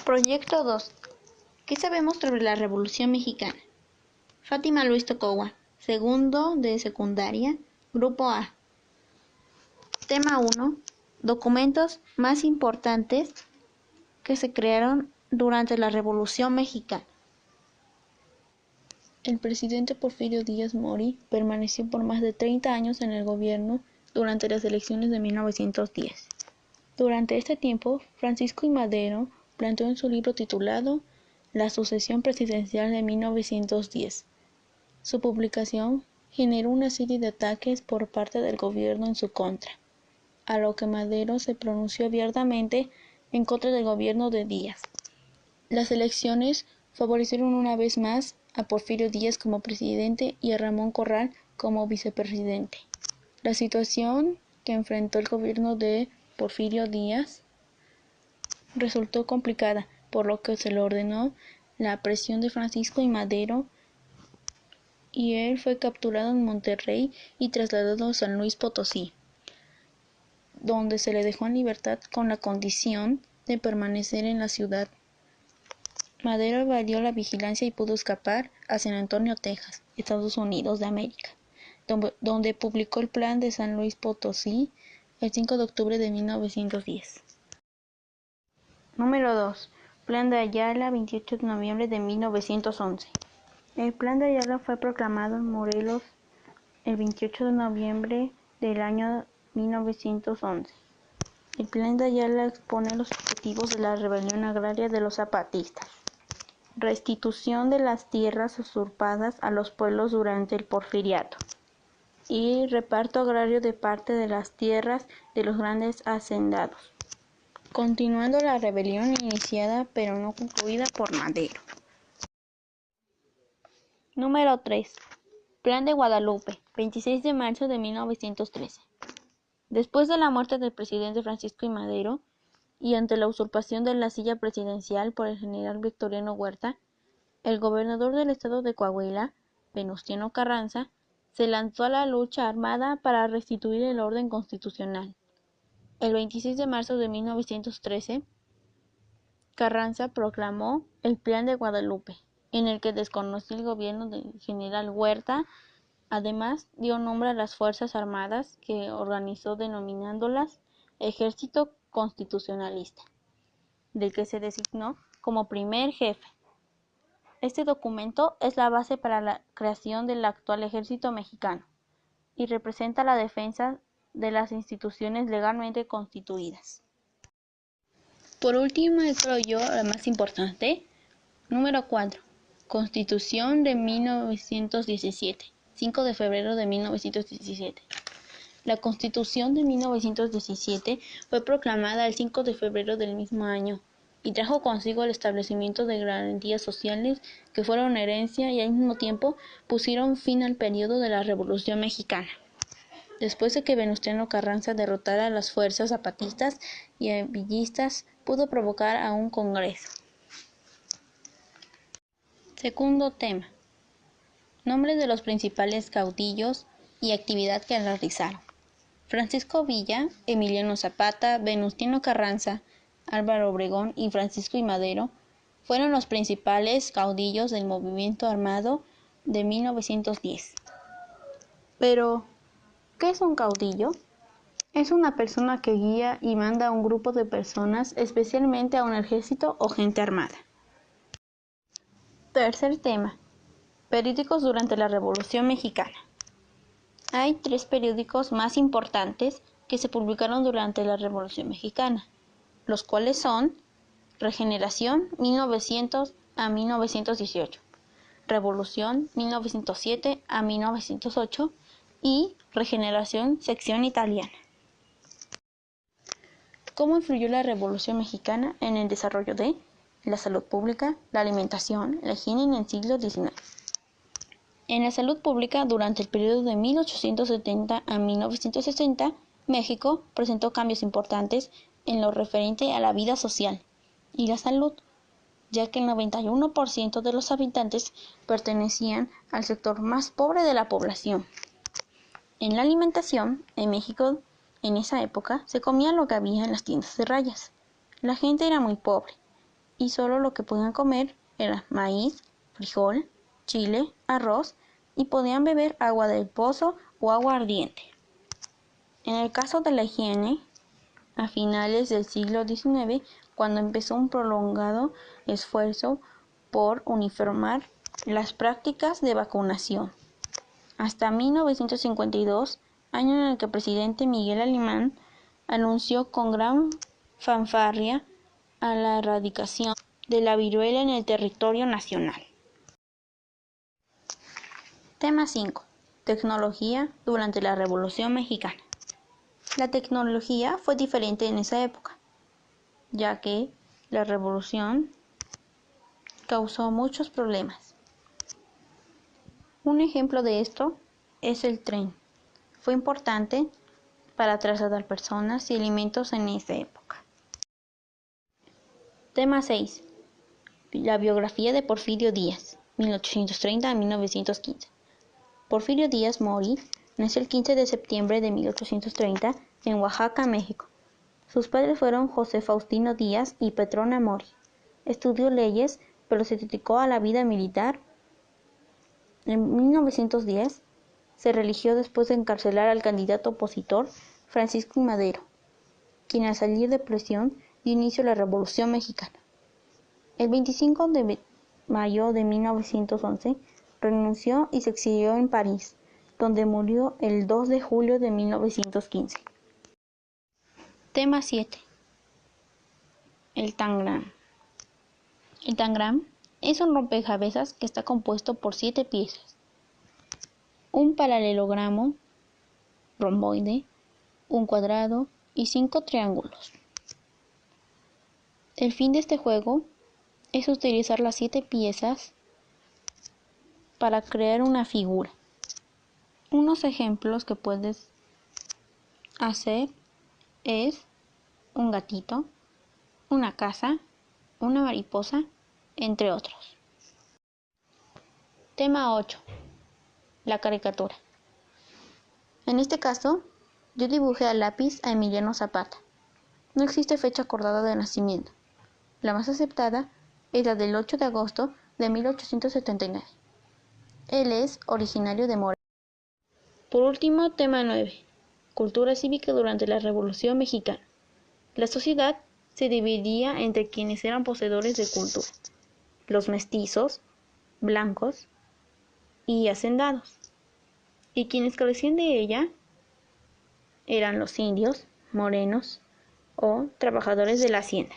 Proyecto 2. ¿Qué sabemos sobre la Revolución Mexicana? Fátima Luis Tocogua, segundo de secundaria, Grupo A. Tema 1. Documentos más importantes que se crearon durante la Revolución Mexicana. El presidente Porfirio Díaz Mori permaneció por más de 30 años en el gobierno durante las elecciones de 1910. Durante este tiempo, Francisco I. Madero planteó en su libro titulado La sucesión presidencial de 1910. Su publicación generó una serie de ataques por parte del gobierno en su contra, a lo que Madero se pronunció abiertamente en contra del gobierno de Díaz. Las elecciones favorecieron una vez más a Porfirio Díaz como presidente y a Ramón Corral como vicepresidente. La situación que enfrentó el gobierno de Porfirio Díaz resultó complicada, por lo que se le ordenó la prisión de Francisco I. Madero y él fue capturado en Monterrey y trasladado a San Luis Potosí, donde se le dejó en libertad con la condición de permanecer en la ciudad. Madero evadió la vigilancia y pudo escapar a San Antonio, Texas, Estados Unidos de América, donde publicó el Plan de San Luis Potosí el 5 de octubre de 1910. Número 2. Plan de Ayala, 28 de noviembre de 1911. El Plan de Ayala fue proclamado en Morelos el 28 de noviembre del año 1911. El Plan de Ayala expone los objetivos de la rebelión agraria de los zapatistas: restitución de las tierras usurpadas a los pueblos durante el Porfiriato y reparto agrario de parte de las tierras de los grandes hacendados, continuando la rebelión iniciada pero no concluida por Madero. Número 3. Plan de Guadalupe, 26 de marzo de 1913. Después de la muerte del presidente Francisco I. Madero y ante la usurpación de la silla presidencial por el general Victoriano Huerta, el gobernador del estado de Coahuila, Venustiano Carranza, se lanzó a la lucha armada para restituir el orden constitucional. El 26 de marzo de 1913, Carranza proclamó el Plan de Guadalupe, en el que desconoció el gobierno del general Huerta. Además, dio nombre a las Fuerzas Armadas que organizó denominándolas Ejército Constitucionalista, del que se designó como primer jefe. Este documento es la base para la creación del actual Ejército Mexicano y representa la defensa de las instituciones legalmente constituidas. Por último, y creo yo la más importante, número 4. Constitución de 1917. 5 de febrero de 1917. La Constitución de 1917 fue proclamada el 5 de febrero del mismo año y trajo consigo el establecimiento de garantías sociales que fueron herencia y al mismo tiempo pusieron fin al periodo de la Revolución Mexicana. Después de que Venustiano Carranza derrotara a las fuerzas zapatistas y villistas, pudo provocar a un congreso. Segundo tema. Nombres de los principales caudillos y actividad que realizaron: Francisco Villa, Emiliano Zapata, Venustiano Carranza, Álvaro Obregón y Francisco I. Madero fueron los principales caudillos del movimiento armado de 1910. Pero, ¿qué es un caudillo? Es una persona que guía y manda a un grupo de personas, especialmente a un ejército o gente armada. Tercer tema. Periódicos durante la Revolución Mexicana. Hay 3 periódicos más importantes que se publicaron durante la Revolución Mexicana, los cuales son Regeneración 1900 a 1918, Revolución 1907 a 1908 y Regeneración sección italiana. ¿Cómo influyó la Revolución Mexicana en el desarrollo de la salud pública, la alimentación, la higiene en el siglo XIX? En la salud pública, durante el periodo de 1870 a 1960, México presentó cambios importantes en lo referente a la vida social y la salud, ya que el 91% de los habitantes pertenecían al sector más pobre de la población. En la alimentación, en México, en esa época, se comía lo que había en las tiendas de rayas. La gente era muy pobre y solo lo que podían comer era maíz, frijol, chile, arroz y podían beber agua del pozo o agua ardiente. En el caso de la higiene, a finales del siglo XIX, cuando empezó un prolongado esfuerzo por uniformar las prácticas de vacunación, hasta 1952, año en el que el presidente Miguel Alemán anunció con gran fanfarria a la erradicación de la viruela en el territorio nacional. Tema 5. Tecnología durante la Revolución Mexicana. La tecnología fue diferente en esa época, ya que la revolución causó muchos problemas. Un ejemplo de esto es el tren. Fue importante para trasladar personas y alimentos en esa época. Tema 6. La biografía de Porfirio Díaz, 1830 a 1915. Porfirio Díaz Mori nació el 15 de septiembre de 1830 en Oaxaca, México. Sus padres fueron José Faustino Díaz y Petrona Mori. Estudió leyes, pero se dedicó a la vida militar. En 1910 se religió después de encarcelar al candidato opositor Francisco I. Madero, quien al salir de prisión dio inicio a la Revolución Mexicana. El 25 de mayo de 1911 renunció y se exilió en París, donde murió el 2 de julio de 1915. Tema 7. El tangram. El tangram es un rompecabezas que está compuesto por 7 piezas: un paralelogramo romboide, un cuadrado y 5 triángulos. El fin de este juego es utilizar las 7 piezas para crear una figura. Unos ejemplos que puedes hacer es un gatito, una casa, una mariposa, entre otros. Tema 8. La caricatura. En este caso, yo dibujé a lápiz a Emiliano Zapata. No existe fecha acordada de nacimiento. La más aceptada es la del 8 de agosto de 1879. Él es originario de Morelia. Por último, tema 9. Cultura cívica durante la Revolución Mexicana. La sociedad se dividía entre quienes eran poseedores de cultura, los mestizos, blancos y hacendados, y quienes carecían de ella eran los indios, morenos o trabajadores de la hacienda.